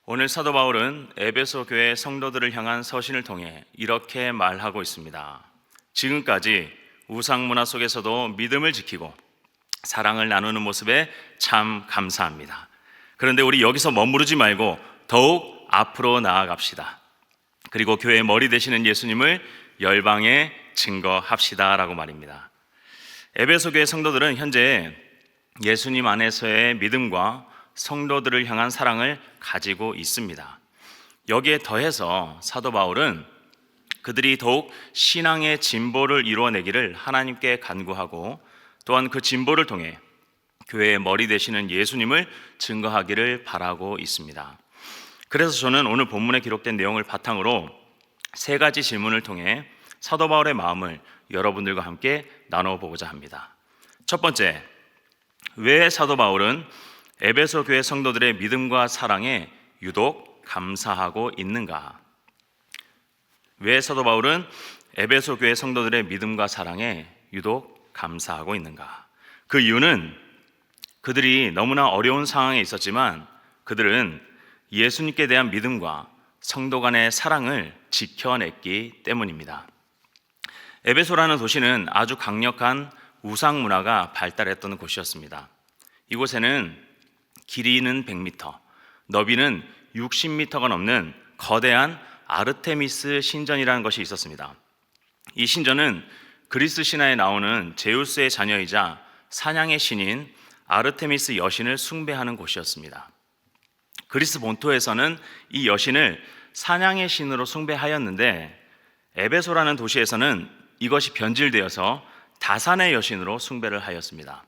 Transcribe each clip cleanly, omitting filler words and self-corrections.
오늘 사도 바울은 에베소 교회 성도들을 향한 서신을 통해 이렇게 말하고 있습니다. 지금까지 우상 문화 속에서도 믿음을 지키고 사랑을 나누는 모습에 참 감사합니다. 그런데 우리 여기서 머무르지 말고 더욱 앞으로 나아갑시다. 그리고 교회의 머리 되시는 예수님을 열방에 증거합시다 라고 말입니다. 에베소 교회 성도들은 현재 예수님 안에서의 믿음과 성도들을 향한 사랑을 가지고 있습니다. 여기에 더해서 사도 바울은 그들이 더욱 신앙의 진보를 이루어내기를 하나님께 간구하고 또한 그 진보를 통해 교회의 머리 되시는 예수님을 증거하기를 바라고 있습니다. 그래서 저는 오늘 본문에 기록된 내용을 바탕으로 세 가지 질문을 통해 사도 바울의 마음을 여러분들과 함께 나눠보고자 합니다. 첫 번째, 왜 사도 바울은 에베소 교회 성도들의 믿음과 사랑에 유독 감사하고 있는가? 왜 사도 바울은 에베소 교회 성도들의 믿음과 사랑에 유독 감사하고 있는가? 그 이유는 그들이 너무나 어려운 상황에 있었지만 그들은 예수님께 대한 믿음과 성도 간의 사랑을 지켜냈기 때문입니다. 에베소라는 도시는 아주 강력한 우상 문화가 발달했던 곳이었습니다. 이곳에는 길이는 100m, 너비는 60m가 넘는 거대한 아르테미스 신전이라는 것이 있었습니다. 이 신전은 그리스 신화에 나오는 제우스의 자녀이자 사냥의 신인 아르테미스 여신을 숭배하는 곳이었습니다. 그리스 본토에서는 이 여신을 사냥의 신으로 숭배하였는데 에베소라는 도시에서는 이것이 변질되어서 다산의 여신으로 숭배를 하였습니다.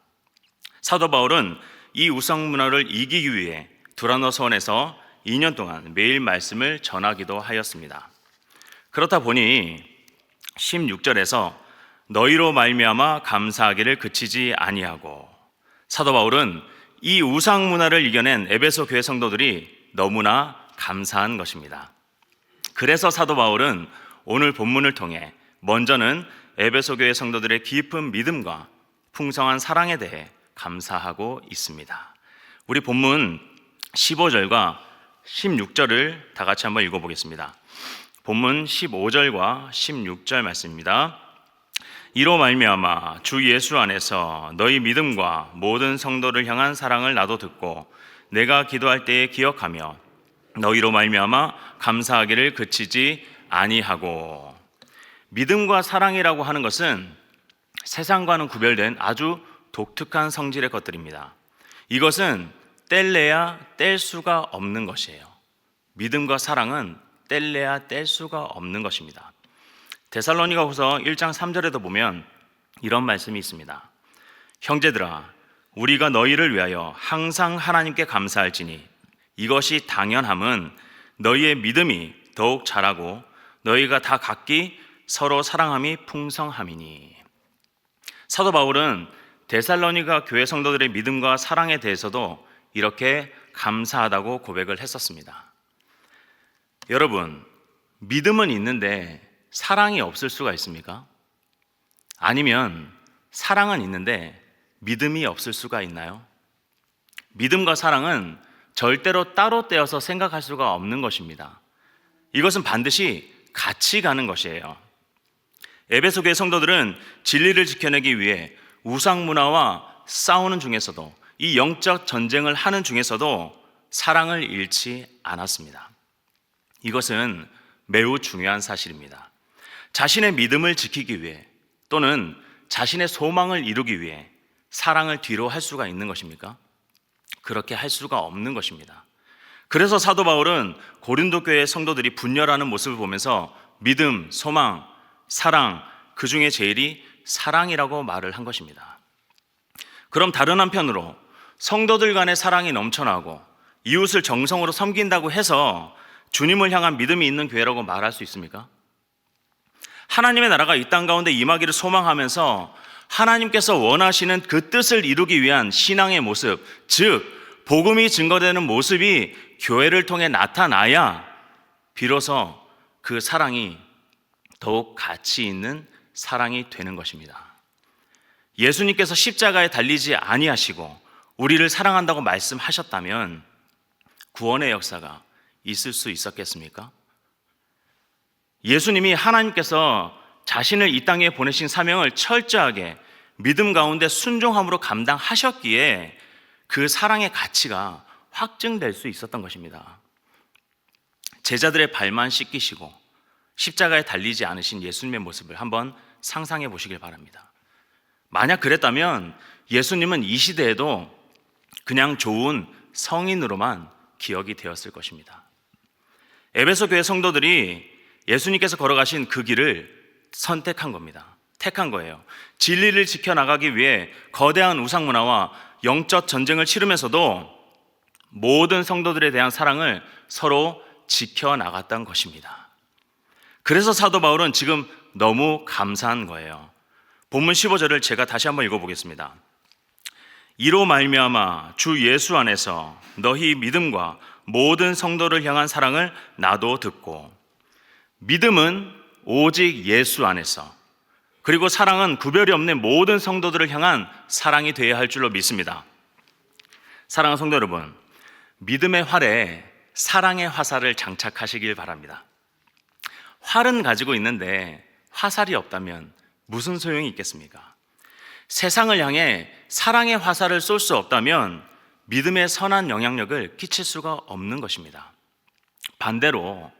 사도 바울은 이 우상 문화를 이기기 위해 두라노 서원에서 2년 동안 매일 말씀을 전하기도 하였습니다. 그렇다 보니 16절에서 너희로 말미암아 감사하기를 그치지 아니하고, 사도 바울은 이 우상 문화를 이겨낸 에베소 교회 성도들이 너무나 감사한 것입니다. 그래서 사도 바울은 오늘 본문을 통해 먼저는 에베소 교회 성도들의 깊은 믿음과 풍성한 사랑에 대해 감사하고 있습니다. 우리 본문 15절과 16절을 다 같이 한번 읽어보겠습니다. 본문 15절과 16절 말씀입니다. 이로 말미암아 주 예수 안에서 너희 믿음과 모든 성도를 향한 사랑을 나도 듣고 내가 기도할 때에 기억하며 너희로 말미암아 감사하기를 그치지 아니하고. 믿음과 사랑이라고 하는 것은 세상과는 구별된 아주 독특한 성질의 것들입니다. 이것은 뗄래야 뗄 수가 없는 것이에요. 믿음과 사랑은 뗄래야 뗄 수가 없는 것입니다. 데살로니가후서 1장 3절에도 보면 이런 말씀이 있습니다. 형제들아, 우리가 너희를 위하여 항상 하나님께 감사할지니 이것이 당연함은 너희의 믿음이 더욱 자라고 너희가 다 각기 서로 사랑함이 풍성함이니. 사도 바울은 데살로니가 교회 성도들의 믿음과 사랑에 대해서도 이렇게 감사하다고 고백을 했었습니다. 여러분, 믿음은 있는데 사랑이 없을 수가 있습니까? 아니면 사랑은 있는데 믿음이 없을 수가 있나요? 믿음과 사랑은 절대로 따로 떼어서 생각할 수가 없는 것입니다. 이것은 반드시 같이 가는 것이에요. 에베소 교회 성도들은 진리를 지켜내기 위해 우상 문화와 싸우는 중에서도, 이 영적 전쟁을 하는 중에서도 사랑을 잃지 않았습니다. 이것은 매우 중요한 사실입니다. 자신의 믿음을 지키기 위해 또는 자신의 소망을 이루기 위해 사랑을 뒤로 할 수가 있는 것입니까? 그렇게 할 수가 없는 것입니다. 그래서 사도 바울은 고린도 교회 성도들이 분열하는 모습을 보면서 믿음, 소망, 사랑, 그 중에 제일이 사랑이라고 말을 한 것입니다. 그럼 다른 한편으로 성도들 간의 사랑이 넘쳐나고 이웃을 정성으로 섬긴다고 해서 주님을 향한 믿음이 있는 교회라고 말할 수 있습니까? 하나님의 나라가 이 땅 가운데 임하기를 소망하면서 하나님께서 원하시는 그 뜻을 이루기 위한 신앙의 모습, 즉 복음이 증거되는 모습이 교회를 통해 나타나야 비로소 그 사랑이 더욱 가치 있는 사랑이 되는 것입니다. 예수님께서 십자가에 달리지 아니하시고 우리를 사랑한다고 말씀하셨다면 구원의 역사가 있을 수 있었겠습니까? 예수님이 하나님께서 자신을 이 땅에 보내신 사명을 철저하게 믿음 가운데 순종함으로 감당하셨기에 그 사랑의 가치가 확증될 수 있었던 것입니다. 제자들의 발만 씻기시고 십자가에 달리지 않으신 예수님의 모습을 한번 상상해 보시길 바랍니다. 만약 그랬다면 예수님은 이 시대에도 그냥 좋은 성인으로만 기억이 되었을 것입니다. 에베소 교회 성도들이 예수님께서 걸어가신 그 길을 선택한 겁니다. 택한 거예요. 진리를 지켜나가기 위해 거대한 우상 문화와 영적 전쟁을 치르면서도 모든 성도들에 대한 사랑을 서로 지켜나갔던 것입니다. 그래서 사도 바울은 지금 너무 감사한 거예요. 본문 15절을 제가 다시 한번 읽어보겠습니다. 이로 말미암아 주 예수 안에서 너희 믿음과 모든 성도를 향한 사랑을 나도 듣고, 믿음은 오직 예수 안에서, 그리고 사랑은 구별이 없는 모든 성도들을 향한 사랑이 되어야 할 줄로 믿습니다. 사랑하는 성도 여러분, 믿음의 활에 사랑의 화살을 장착하시길 바랍니다. 활은 가지고 있는데 화살이 없다면 무슨 소용이 있겠습니까? 세상을 향해 사랑의 화살을 쏠 수 없다면 믿음의 선한 영향력을 끼칠 수가 없는 것입니다. 반대로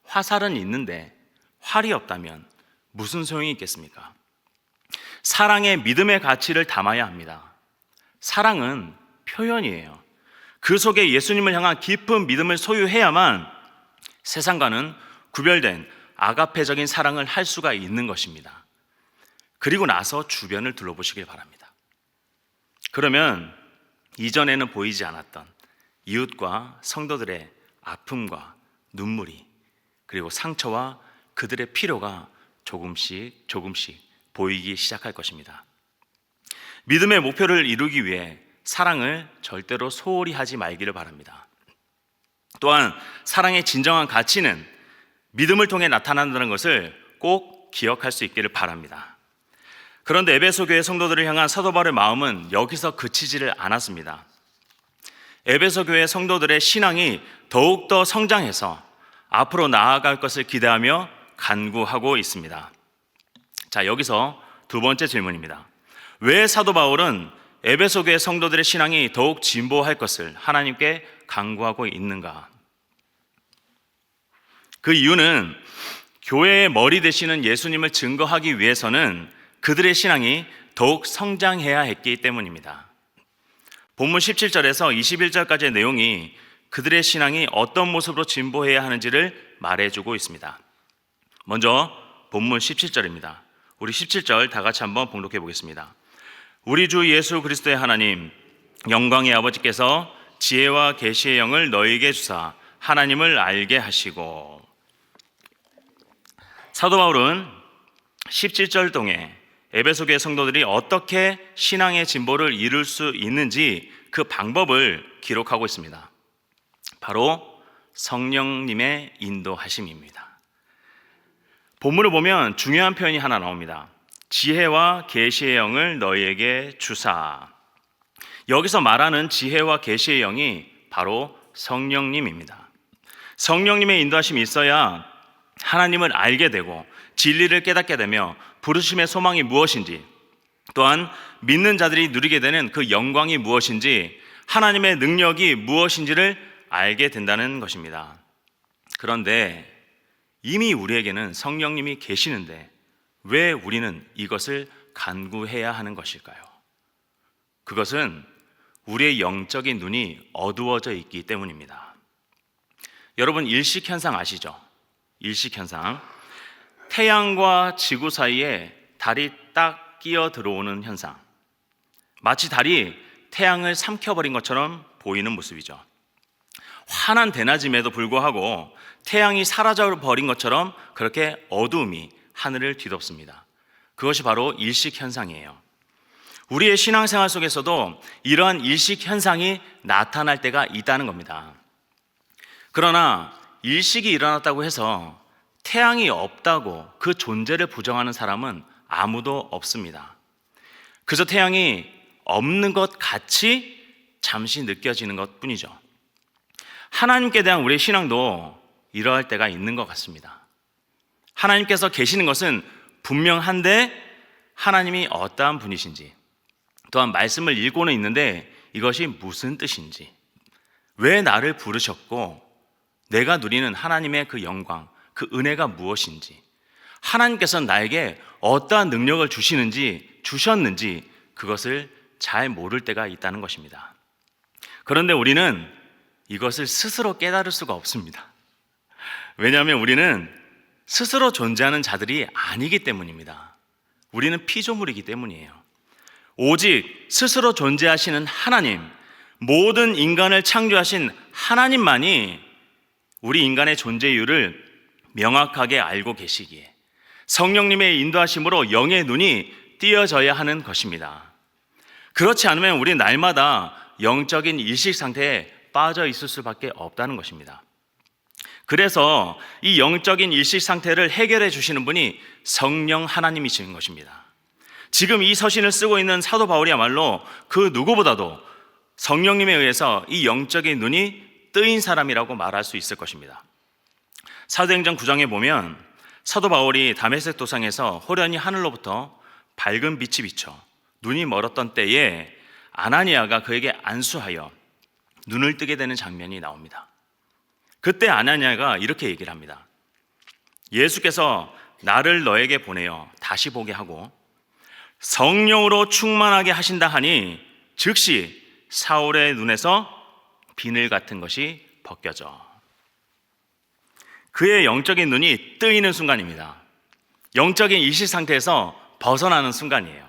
화살은 있는데 활이 없다면 무슨 소용이 있겠습니까? 사랑에 믿음의 가치를 담아야 합니다. 사랑은 표현이에요. 그 속에 예수님을 향한 깊은 믿음을 소유해야만 세상과는 구별된 아가페적인 사랑을 할 수가 있는 것입니다. 그리고 나서 주변을 둘러보시길 바랍니다. 그러면 이전에는 보이지 않았던 이웃과 성도들의 아픔과 눈물이, 그리고 상처와 그들의 필요가 조금씩 보이기 시작할 것입니다. 믿음의 목표를 이루기 위해 사랑을 절대로 소홀히 하지 말기를 바랍니다. 또한 사랑의 진정한 가치는 믿음을 통해 나타난다는 것을 꼭 기억할 수 있기를 바랍니다. 그런데 에베소 교회 성도들을 향한 사도 바울의 마음은 여기서 그치지를 않았습니다. 에베소 교회 성도들의 신앙이 더욱더 성장해서 앞으로 나아갈 것을 기대하며 간구하고 있습니다. 자, 여기서 두 번째 질문입니다. 왜 사도 바울은 에베소 교회 성도들의 신앙이 더욱 진보할 것을 하나님께 간구하고 있는가? 그 이유는 교회의 머리 되시는 예수님을 증거하기 위해서는 그들의 신앙이 더욱 성장해야 했기 때문입니다. 본문 17절에서 21절까지의 내용이 그들의 신앙이 어떤 모습으로 진보해야 하는지를 말해주고 있습니다. 먼저 본문 17절입니다. 우리 17절 다 같이 한번 봉독해 보겠습니다. 우리 주 예수 그리스도의 하나님, 영광의 아버지께서 지혜와 계시의 영을 너희에게 주사 하나님을 알게 하시고. 사도 바울은 17절 동에 에베소 교회 성도들이 어떻게 신앙의 진보를 이룰 수 있는지 그 방법을 기록하고 있습니다. 바로 성령님의 인도하심입니다. 본문을 보면 중요한 표현이 하나 나옵니다. 지혜와 계시의 영을 너희에게 주사. 여기서 말하는 지혜와 계시의 영이 바로 성령님입니다. 성령님의 인도하심이 있어야 하나님을 알게 되고 진리를 깨닫게 되며 부르심의 소망이 무엇인지, 또한 믿는 자들이 누리게 되는 그 영광이 무엇인지, 하나님의 능력이 무엇인지를 알게 된다는 것입니다. 그런데 이미 우리에게는 성령님이 계시는데 왜 우리는 이것을 간구해야 하는 것일까요? 그것은 우리의 영적인 눈이 어두워져 있기 때문입니다. 여러분, 일식현상 아시죠? 일식현상. 태양과 지구 사이에 달이 딱 끼어 들어오는 현상. 마치 달이 태양을 삼켜버린 것처럼 보이는 모습이죠. 환한 대낮임에도 불구하고 태양이 사라져버린 것처럼 그렇게 어두움이 하늘을 뒤덮습니다. 그것이 바로 일식현상이에요. 우리의 신앙생활 속에서도 이러한 일식현상이 나타날 때가 있다는 겁니다. 그러나 일식이 일어났다고 해서 태양이 없다고 그 존재를 부정하는 사람은 아무도 없습니다. 그저 태양이 없는 것 같이 잠시 느껴지는 것 뿐이죠. 하나님께 대한 우리의 신앙도 이러할 때가 있는 것 같습니다. 하나님께서 계시는 것은 분명한데 하나님이 어떠한 분이신지, 또한 말씀을 읽고는 있는데 이것이 무슨 뜻인지, 왜 나를 부르셨고 내가 누리는 하나님의 그 영광, 그 은혜가 무엇인지, 하나님께서는 나에게 어떠한 능력을 주셨는지 그것을 잘 모를 때가 있다는 것입니다. 그런데 우리는 이것을 스스로 깨달을 수가 없습니다. 왜냐하면 우리는 스스로 존재하는 자들이 아니기 때문입니다. 우리는 피조물이기 때문이에요. 오직 스스로 존재하시는 하나님, 모든 인간을 창조하신 하나님만이 우리 인간의 존재 이유를 명확하게 알고 계시기에 성령님의 인도하심으로 영의 눈이 띄어져야 하는 것입니다. 그렇지 않으면 우리 날마다 영적인 일식 상태에 빠져 있을 수밖에 없다는 것입니다. 그래서 이 영적인 일식 상태를 해결해 주시는 분이 성령 하나님이신 것입니다. 지금 이 서신을 쓰고 있는 사도 바울이야말로 그 누구보다도 성령님에 의해서 이 영적인 눈이 뜨인 사람이라고 말할 수 있을 것입니다. 사도행전 9장에 보면 사도 바울이 다메섹 도상에서 호련히 하늘로부터 밝은 빛이 비쳐 눈이 멀었던 때에 아나니아가 그에게 안수하여 눈을 뜨게 되는 장면이 나옵니다. 그때 아나니아가 이렇게 얘기를 합니다. 예수께서 나를 너에게 보내어 다시 보게 하고 성령으로 충만하게 하신다 하니 즉시 사울의 눈에서 비늘 같은 것이 벗겨져. 그의 영적인 눈이 뜨이는 순간입니다. 영적인 일시 상태에서 벗어나는 순간이에요.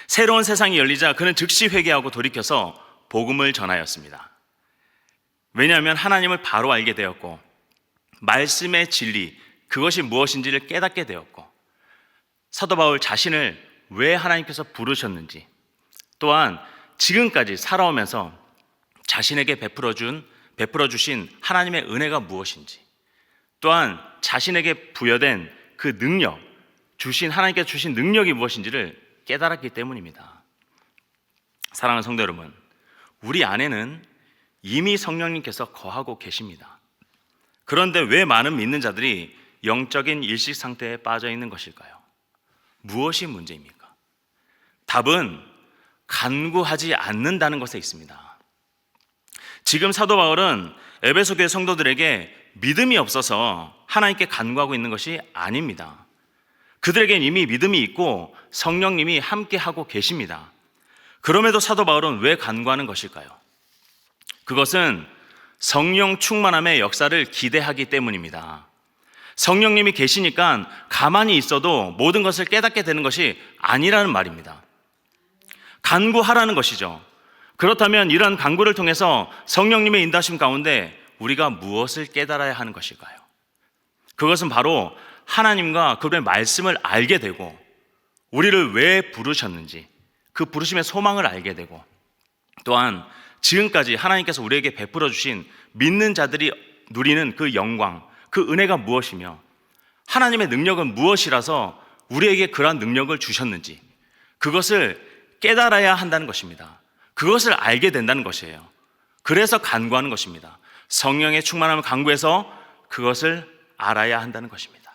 새로운 세상이 열리자 그는 즉시 회개하고 돌이켜서 복음을 전하였습니다. 왜냐하면 하나님을 바로 알게 되었고 말씀의 진리, 그것이 무엇인지를 깨닫게 되었고 사도 바울 자신을 왜 하나님께서 부르셨는지, 또한 지금까지 살아오면서 자신에게 베풀어 주신 하나님의 은혜가 무엇인지, 또한 자신에게 부여된 그 능력, 하나님께서 주신 능력이 무엇인지를 깨달았기 때문입니다. 사랑하는 성도 여러분, 우리 안에는 이미 성령님께서 거하고 계십니다. 그런데 왜 많은 믿는 자들이 영적인 일식 상태에 빠져 있는 것일까요? 무엇이 문제입니까? 답은 간구하지 않는다는 것에 있습니다. 지금 사도 바울은 에베소 교회 성도들에게 믿음이 없어서 하나님께 간구하고 있는 것이 아닙니다. 그들에겐 이미 믿음이 있고 성령님이 함께하고 계십니다. 그럼에도 사도 바울은 왜 간구하는 것일까요? 그것은 성령 충만함의 역사를 기대하기 때문입니다. 성령님이 계시니까 가만히 있어도 모든 것을 깨닫게 되는 것이 아니라는 말입니다. 간구하라는 것이죠. 그렇다면 이러한 간구를 통해서 성령님의 인도하심 가운데 우리가 무엇을 깨달아야 하는 것일까요? 그것은 바로 하나님과 그분의 말씀을 알게 되고 우리를 왜 부르셨는지 그 부르심의 소망을 알게 되고 또한 지금까지 하나님께서 우리에게 베풀어 주신 믿는 자들이 누리는 그 영광, 그 은혜가 무엇이며 하나님의 능력은 무엇이라서 우리에게 그러한 능력을 주셨는지 그것을 깨달아야 한다는 것입니다. 그것을 알게 된다는 것이에요. 그래서 간구하는 것입니다. 성령의 충만함을 간구해서 그것을 알아야 한다는 것입니다.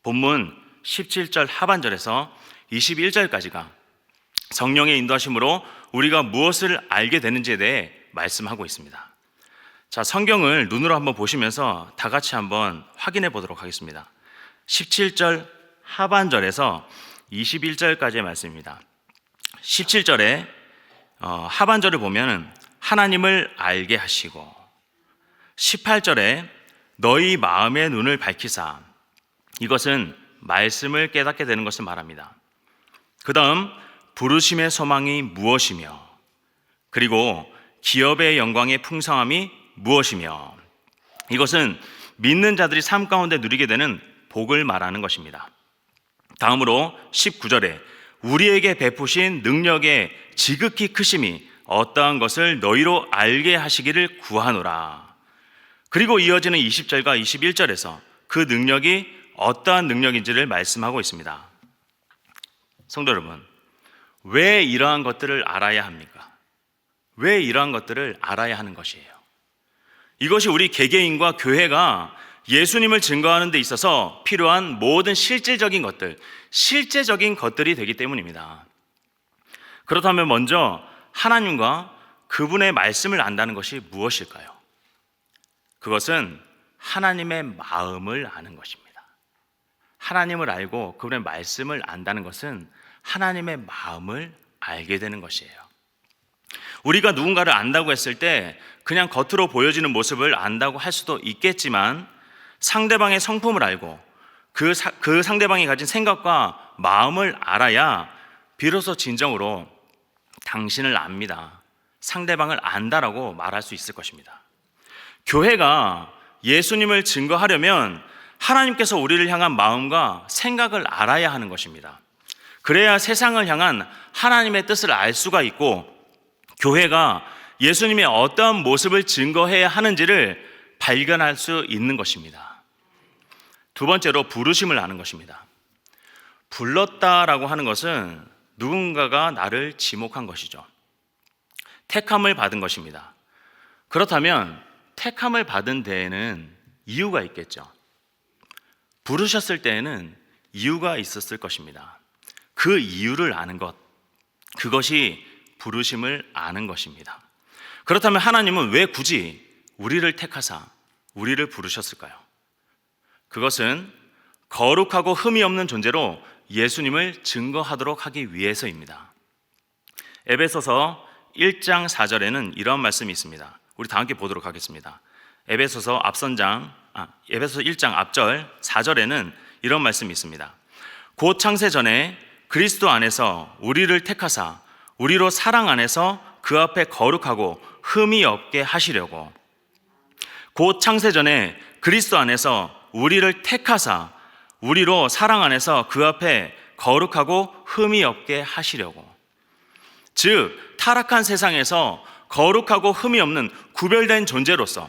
본문 17절 하반절에서 21절까지가 성령의 인도하심으로 우리가 무엇을 알게 되는지에 대해 말씀하고 있습니다. 자, 성경을 눈으로 한번 보시면서 다 같이 한번 확인해 보도록 하겠습니다. 17절 하반절에서 21절까지의 말씀입니다. 17절에 하반절을 보면 하나님을 알게 하시고 18절에 너희 마음의 눈을 밝히사, 이것은 말씀을 깨닫게 되는 것을 말합니다. 그 다음 부르심의 소망이 무엇이며 그리고 기업의 영광의 풍성함이 무엇이며, 이것은 믿는 자들이 삶 가운데 누리게 되는 복을 말하는 것입니다. 다음으로 19절에 우리에게 베푸신 능력의 지극히 크심이 어떠한 것을 너희로 알게 하시기를 구하노라. 그리고 이어지는 20절과 21절에서 그 능력이 어떠한 능력인지를 말씀하고 있습니다. 성도 여러분, 왜 이러한 것들을 알아야 합니까? 왜 이러한 것들을 알아야 하는 것이에요? 이것이 우리 개개인과 교회가 예수님을 증거하는 데 있어서 필요한 모든 실제적인 것들이 되기 때문입니다. 그렇다면 먼저 하나님과 그분의 말씀을 안다는 것이 무엇일까요? 그것은 하나님의 마음을 아는 것입니다. 하나님을 알고 그분의 말씀을 안다는 것은 하나님의 마음을 알게 되는 것이에요. 우리가 누군가를 안다고 했을 때 그냥 겉으로 보여지는 모습을 안다고 할 수도 있겠지만 상대방의 성품을 알고 그 상대방이 가진 생각과 마음을 알아야 비로소 진정으로 당신을 압니다, 상대방을 안다라고 말할 수 있을 것입니다. 교회가 예수님을 증거하려면 하나님께서 우리를 향한 마음과 생각을 알아야 하는 것입니다. 그래야 세상을 향한 하나님의 뜻을 알 수가 있고 교회가 예수님의 어떠한 모습을 증거해야 하는지를 발견할 수 있는 것입니다. 두 번째로 부르심을 아는 것입니다. 불렀다라고 하는 것은 누군가가 나를 지목한 것이죠. 택함을 받은 것입니다. 그렇다면 택함을 받은 데에는 이유가 있겠죠. 부르셨을 때에는 이유가 있었을 것입니다. 그 이유를 아는 것, 그것이 부르심을 아는 것입니다. 그렇다면 하나님은 왜 굳이 우리를 택하사 우리를 부르셨을까요? 그것은 거룩하고 흠이 없는 존재로 예수님을 증거하도록 하기 위해서입니다. 에베소서 1장 4절에는 이런 말씀이 있습니다. 우리 다 함께 보도록 하겠습니다. 에베소서 1장 앞절 4절에는 이런 말씀이 있습니다. 곧 창세 전에 그리스도 안에서 우리를 택하사 우리로 사랑 안에서 그 앞에 거룩하고 흠이 없게 하시려고. 곧 창세 전에 그리스도 안에서 우리를 택하사 우리로 사랑 안에서 그 앞에 거룩하고 흠이 없게 하시려고. 즉 타락한 세상에서 거룩하고 흠이 없는 구별된 존재로서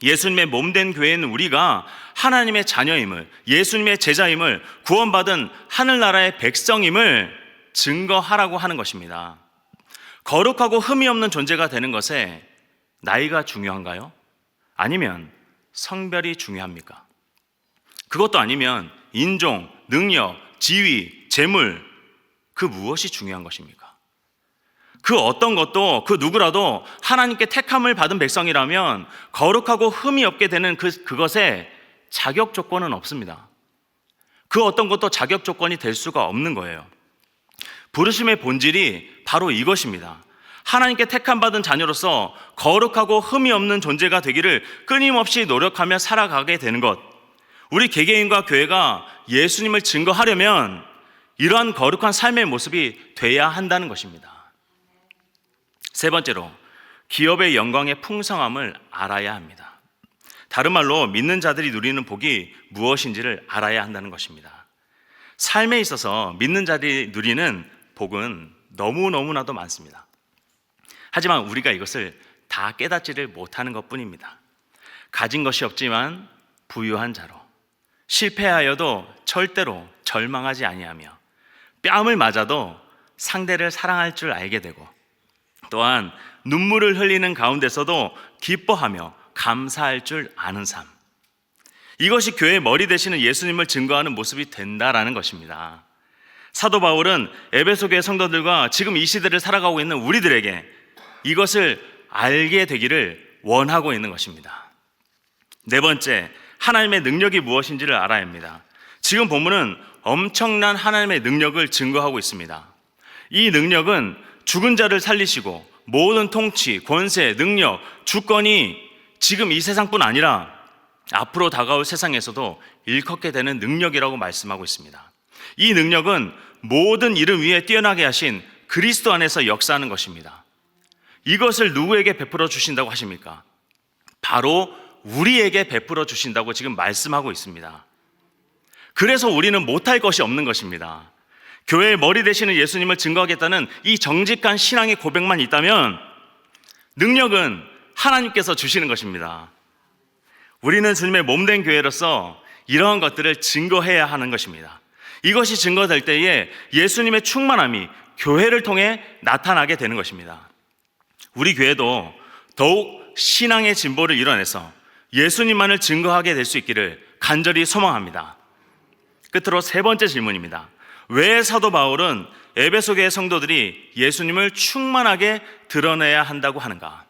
예수님의 몸된 교회인 우리가 하나님의 자녀임을, 예수님의 제자임을, 구원받은 하늘나라의 백성임을 증거하라고 하는 것입니다. 거룩하고 흠이 없는 존재가 되는 것에 나이가 중요한가요? 아니면 성별이 중요합니까? 그것도 아니면 인종, 능력, 지위, 재물, 그 무엇이 중요한 것입니까? 그 어떤 것도 그 누구라도 하나님께 택함을 받은 백성이라면 거룩하고 흠이 없게 되는 그것에 자격 조건은 없습니다. 그 어떤 것도 자격 조건이 될 수가 없는 거예요. 부르심의 본질이 바로 이것입니다. 하나님께 택함 받은 자녀로서 거룩하고 흠이 없는 존재가 되기를 끊임없이 노력하며 살아가게 되는 것. 우리 개개인과 교회가 예수님을 증거하려면 이러한 거룩한 삶의 모습이 돼야 한다는 것입니다. 세 번째로 기업의 영광의 풍성함을 알아야 합니다. 다른 말로 믿는 자들이 누리는 복이 무엇인지를 알아야 한다는 것입니다. 삶에 있어서 믿는 자들이 누리는 복은 너무너무나도 많습니다. 하지만 우리가 이것을 다 깨닫지를 못하는 것뿐입니다. 가진 것이 없지만 부유한 자로, 실패하여도 절대로 절망하지 아니하며 뺨을 맞아도 상대를 사랑할 줄 알게 되고 또한 눈물을 흘리는 가운데서도 기뻐하며 감사할 줄 아는 삶, 이것이 교회의 머리 되시는 예수님을 증거하는 모습이 된다라는 것입니다. 사도 바울은 에베소 교회 성도들과 지금 이 시대를 살아가고 있는 우리들에게 이것을 알게 되기를 원하고 있는 것입니다. 네 번째, 하나님의 능력이 무엇인지를 알아야 합니다. 지금 본문은 엄청난 하나님의 능력을 증거하고 있습니다. 이 능력은 죽은 자를 살리시고 모든 통치, 권세, 능력, 주권이 지금 이 세상뿐 아니라 앞으로 다가올 세상에서도 일컫게 되는 능력이라고 말씀하고 있습니다. 이 능력은 모든 이름 위에 뛰어나게 하신 그리스도 안에서 역사하는 것입니다. 이것을 누구에게 베풀어 주신다고 하십니까? 바로 우리에게 베풀어 주신다고 지금 말씀하고 있습니다. 그래서 우리는 못할 것이 없는 것입니다. 교회의 머리 되시는 예수님을 증거하겠다는 이 정직한 신앙의 고백만 있다면 능력은 하나님께서 주시는 것입니다. 우리는 주님의 몸된 교회로서 이러한 것들을 증거해야 하는 것입니다. 이것이 증거될 때에 예수님의 충만함이 교회를 통해 나타나게 되는 것입니다. 우리 교회도 더욱 신앙의 진보를 이뤄내서 예수님만을 증거하게 될 수 있기를 간절히 소망합니다. 끝으로 세 번째 질문입니다. 왜 사도 바울은 에베소 교회 성도들이 예수님을 충만하게 드러내야 한다고 하는가?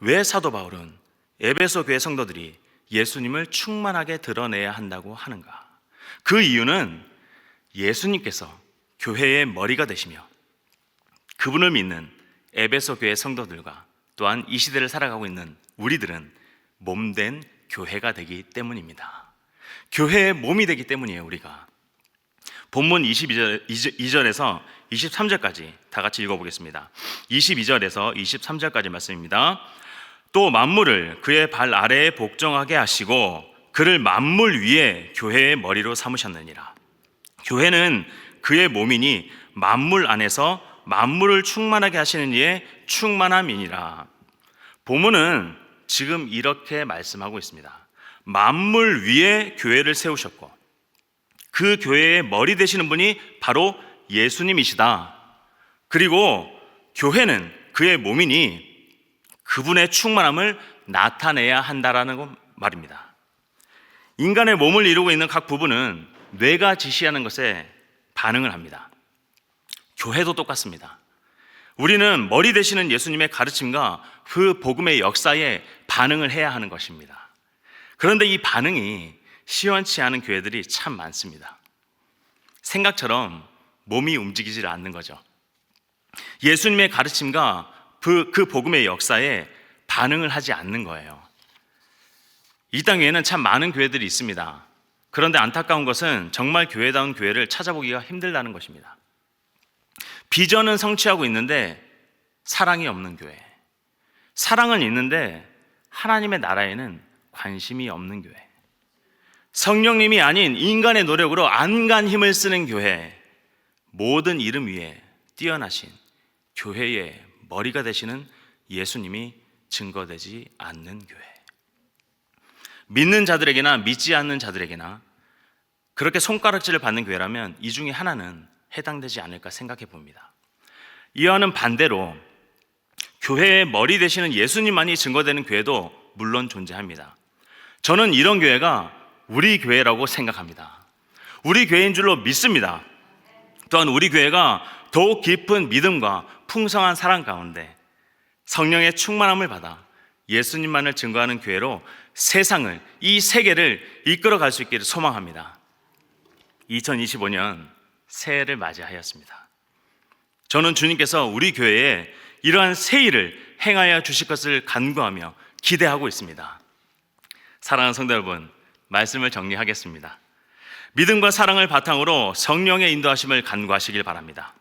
왜 사도 바울은 에베소 교회 성도들이 예수님을 충만하게 드러내야 한다고 하는가? 그 이유는 예수님께서 교회의 머리가 되시며 그분을 믿는 에베소 교회 성도들과 또한 이 시대를 살아가고 있는 우리들은 몸된 교회가 되기 때문입니다. 교회의 몸이 되기 때문이에요. 우리가 본문 22절에서 23절까지 다 같이 읽어보겠습니다. 22절에서 23절까지 말씀입니다. 또 만물을 그의 발 아래에 복종하게 하시고 그를 만물 위에 교회의 머리로 삼으셨느니라. 교회는 그의 몸이니 만물 안에서 만물을 충만하게 하시는 이의 충만함이니라. 본문은 지금 이렇게 말씀하고 있습니다. 만물 위에 교회를 세우셨고 그 교회의 머리 되시는 분이 바로 예수님이시다. 그리고 교회는 그의 몸이니 그분의 충만함을 나타내야 한다라는 말입니다. 인간의 몸을 이루고 있는 각 부분은 뇌가 지시하는 것에 반응을 합니다. 교회도 똑같습니다. 우리는 머리 되시는 예수님의 가르침과 그 복음의 역사에 반응을 해야 하는 것입니다. 그런데 이 반응이 시원치 않은 교회들이 참 많습니다. 생각처럼 몸이 움직이질 않는 거죠. 예수님의 가르침과 그 복음의 역사에 반응을 하지 않는 거예요. 이 땅 위에는 참 많은 교회들이 있습니다. 그런데 안타까운 것은 정말 교회다운 교회를 찾아보기가 힘들다는 것입니다. 비전은 성취하고 있는데 사랑이 없는 교회, 사랑은 있는데 하나님의 나라에는 관심이 없는 교회, 성령님이 아닌 인간의 노력으로 안간 힘을 쓰는 교회, 모든 이름 위에 뛰어나신 교회의 머리가 되시는 예수님이 증거되지 않는 교회, 믿는 자들에게나 믿지 않는 자들에게나 그렇게 손가락질을 받는 교회라면 이 중에 하나는 해당되지 않을까 생각해 봅니다. 이와는 반대로 교회의 머리 되시는 예수님만이 증거되는 교회도 물론 존재합니다. 저는 이런 교회가 우리 교회라고 생각합니다. 우리 교회인 줄로 믿습니다. 또한 우리 교회가 더욱 깊은 믿음과 풍성한 사랑 가운데 성령의 충만함을 받아 예수님만을 증거하는 교회로 세상을, 이 세계를 이끌어갈 수 있기를 소망합니다. 2025년 새해를 맞이하였습니다. 저는 주님께서 우리 교회에 이러한 새 일을 행하여 주실 것을 간구하며 기대하고 있습니다. 사랑하는 성도 여러분, 말씀을 정리하겠습니다. 믿음과 사랑을 바탕으로 성령의 인도하심을 간구하시길 바랍니다.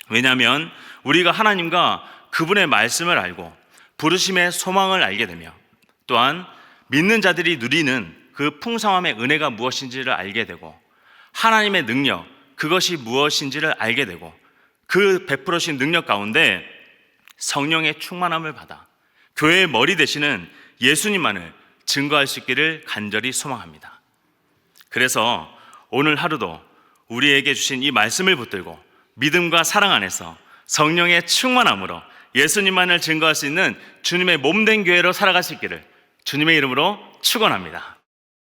왜냐하면 우리가 하나님과 그분의 말씀을 알고 부르심의 소망을 알게 되며 또한 믿는 자들이 누리는 그 풍성함의 은혜가 무엇인지를 알게 되고 하나님의 능력, 그것이 무엇인지를 알게 되고 그 베풀으신 능력 가운데 성령의 충만함을 받아 교회의 머리 되시는 예수님만을 증거할 수 있기를 간절히 소망합니다. 그래서 오늘 하루도 우리에게 주신 이 말씀을 붙들고 믿음과 사랑 안에서 성령의 충만함으로 예수님만을 증거할 수 있는 주님의 몸된 교회로 살아갈 수 있기를 주님의 이름으로 축원합니다.